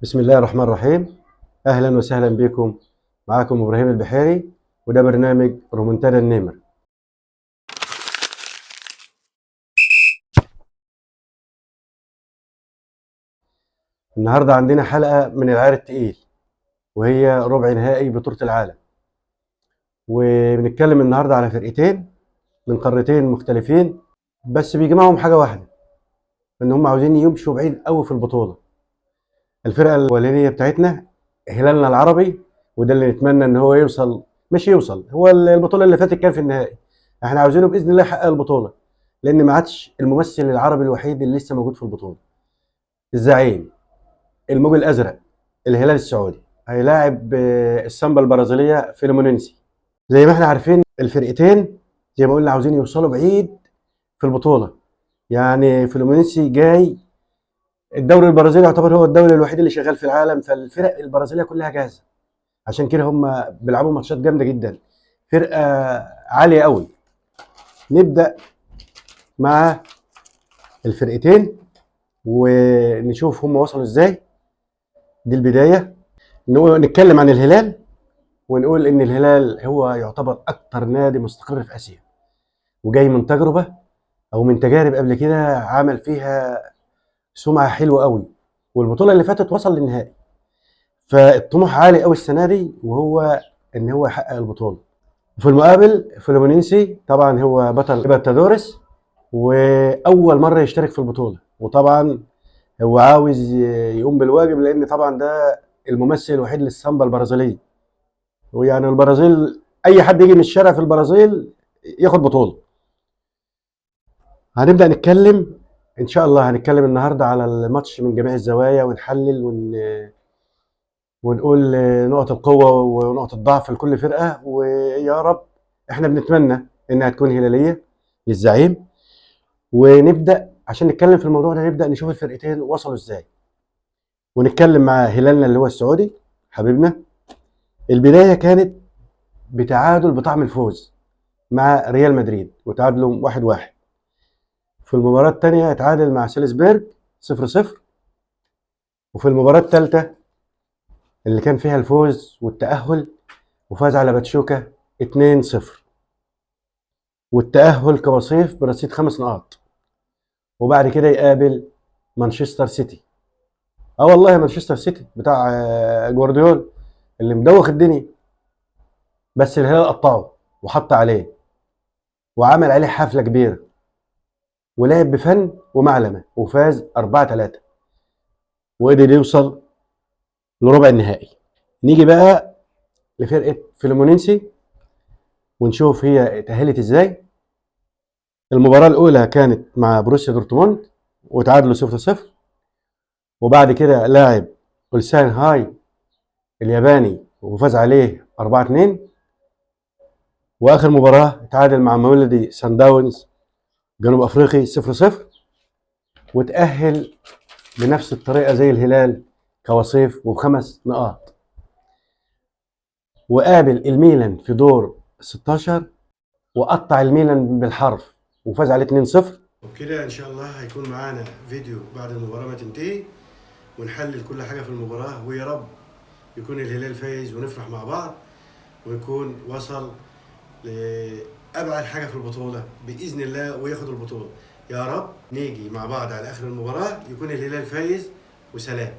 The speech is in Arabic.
بسم الله الرحمن الرحيم. أهلا وسهلا بكم. معاكم إبراهيم البحيري، وده برنامج رومنتادا النمر. النهاردة عندنا حلقة من العيار التقيل، وهي ربع نهائي بطولة العالم. وبنتكلم النهاردة على فرقتين من قارتين مختلفين، بس بيجمعهم حاجة واحدة، إن هم عاوزين يمشوا بعيد قوي في البطولة. الفرقة الأولانية بتاعتنا هلالنا العربي، وده اللي نتمنى إن هو يوصل، مش يوصل، هو البطولة اللي فاتت كان في النهائي. احنا عاوزينه بإذن الله يحقق البطولة، لأن ما عادش الممثل العربي الوحيد اللي لسه موجود في البطولة. الزعيم الموج الأزرق الهلال السعودي هيلاعب السامبا البرازيلية فيلومينينسي. زي ما احنا عارفين الفرقتين زي ما قلنا عاوزين يوصلوا بعيد في البطولة. يعني فيلومينينسي جاي، الدوري البرازيلي يعتبر هو الدوري الوحيد اللي شغال في العالم، فالفرق البرازيلية كلها جاهزة. عشان كده هم بيلعبوا ماتشات جامدة جدا، فرقة عالية قوي. نبدأ مع الفرقتين ونشوف هم وصلوا ازاي. دي البداية. نتكلم عن الهلال ونقول ان الهلال هو يعتبر اكتر نادي مستقر في اسيا، وجاي من تجربة او من تجارب قبل كده عمل فيها سمعة حلوة قوي، والبطولة اللي فاتت وصل للنهائي. فالطموح عالي قوي السنة دي، وهو ان هو يحقق البطولة. وفي المقابل فلومينينسي طبعا هو بطل ليبرتادوريس، واول مرة يشترك في البطولة، وطبعا هو عاوز يقوم بالواجب، لان طبعا ده الممثل الوحيد للسامبا البرازيليه. ويعني البرازيل اي حد يجي من الشارع في البرازيل ياخد بطوله. هنبدا نتكلم ان شاء الله، هنتكلم النهارده على الماتش من جميع الزوايا، ونحلل ونقول نقط القوه ونقط الضعف لكل فرقه، ويا رب احنا بنتمنى انها تكون هلاليه للزعيم. ونبدا عشان نتكلم في الموضوع ده، نبدا نشوف الفرقتين وصلوا ازاي، ونتكلم مع هلالنا اللي هو السعودي حبيبنا. البدايه كانت بتعادل بطعم الفوز مع ريال مدريد، وتعادلوا 1-1. في المباراة الثانية اتعادل مع سيلسبيرج 0-0. وفي المباراة الثالثة اللي كان فيها الفوز والتأهل، وفاز على باتشوكا 2-0، والتأهل كوصيف برصيد 5 نقاط. وبعد كده يقابل مانشستر سيتي. اه والله مانشستر سيتي بتاع جوارديولا اللي مدوخ الدنيا، بس الهلال قطعه وحط عليه وعمل عليه حفلة كبيرة، ولعب بفن ومعلمة وفاز 4-3، وقدر يوصل لربع النهائي. نيجي بقى لفرقة فلومونينسي ونشوف هي اتأهلت ازاي. المباراة الأولى كانت مع بروسيا دورتموند وتعادلوا 0-0، وبعد كده لاعب أولسان هاي الياباني وفاز عليه 4-2. وآخر مباراة تعادل مع مولودي سان داونز جنوب أفريقي 0-0، وتأهل بنفس الطريقة زي الهلال كوصيف وب5 نقاط. وقابل الميلان في دور 16 وقطع الميلان بالحرف وفاز عليه 2-0. وبكده ان شاء الله هيكون معانا فيديو بعد المباراه ما تنتهي، ونحلل كل حاجه في المباراه، ويا رب يكون الهلال فايز ونفرح مع بعض، ويكون وصل لابعد حاجه في البطوله باذن الله وياخد البطوله. يا رب نيجي مع بعض على اخر المباراه يكون الهلال فايز، وسلام.